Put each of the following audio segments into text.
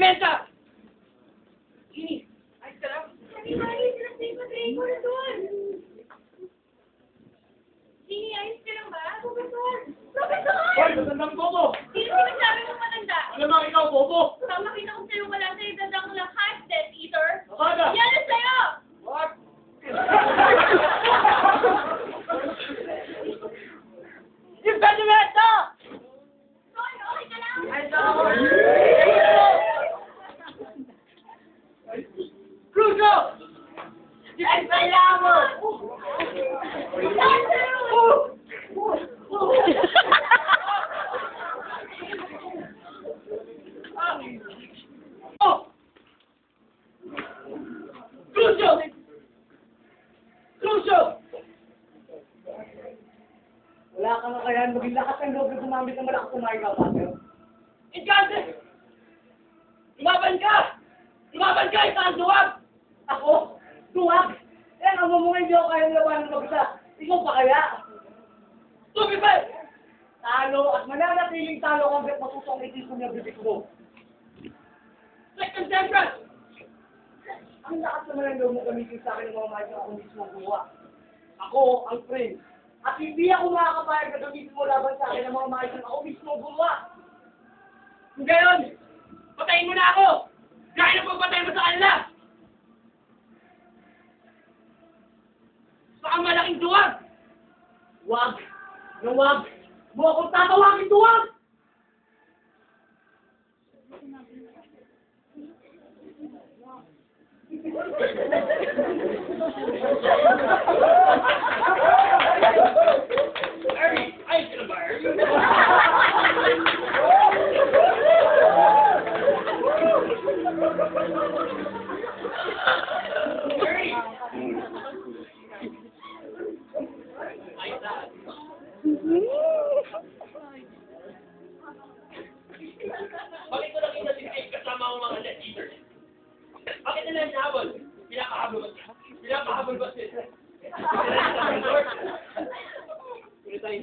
Mesa! Gini, ayos ka lang? Sabi nga rin sila sa iba, Draco na doon. Gini, ayos ka lang ba? Professor! Professor! Hoy, matandang bobo! Sino sinasabi mo matanda? Alam mo, ikaw, bobo! Tama, makita ko sa'yo wala sa'yo dadang lakas, Death Eater. Nakada! Yan na sa'yo! What? Yung Mesa! Hoy, okay ka lang? Ayos ka lang! Crucio! Salamat! Oh! Crucio! Crucio! Wala ka na kaya maging lakas ng loob na gumamit ng malakas kumain ka, Pater. Encante! Lumaban ka! Lumaban ka! Isang duwag! Ako? Tuwag? Eh, ang mo hindi ako kaya labanan ng mag-isa. Ikaw pa kaya? Tumibay! Talo at mananatiling talo hanggat masusong itisong niya bibig mo. Second temperance! Ang lakas naman ng loob mo gamitin sa akin ng mga mahal na ako mismo gumawa. Ako, ang prince. At hindi ako makakapayag na gamitin mo laban sa akin ng mga mahal na ako mismo gumawa. Kung gayon, patayin mo na ako! Gaya na pagpatay mo sa kanila! Baka malaking duwag! Wag! Na wag! Mo akong tatawagin tuwag! Harry, ayos ka na ba, Harry? Harry! Ayos na. Bakit ko nakita si Dave kasama ang mga Death Eaters? Bakit nila nahabol? Pinakahabol ba sila? Pino tayo.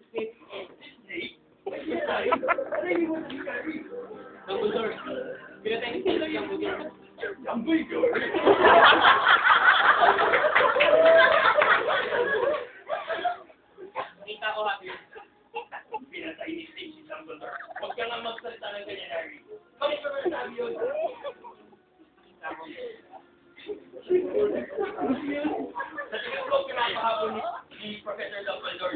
Snake? Pino tayo? Ano yung mo si Harry? Dumbledore. Pino tayo ni Snake, Dumbledore. Dumbledore? Kita ko happy. Pinatay ni Snake si Dumbledore. Huwag ka nga magsalita ng ganyan, Harry. Bakit ka ba nasabi yun? Sa tingin ko, pinapahabol ni Professor Dumbledore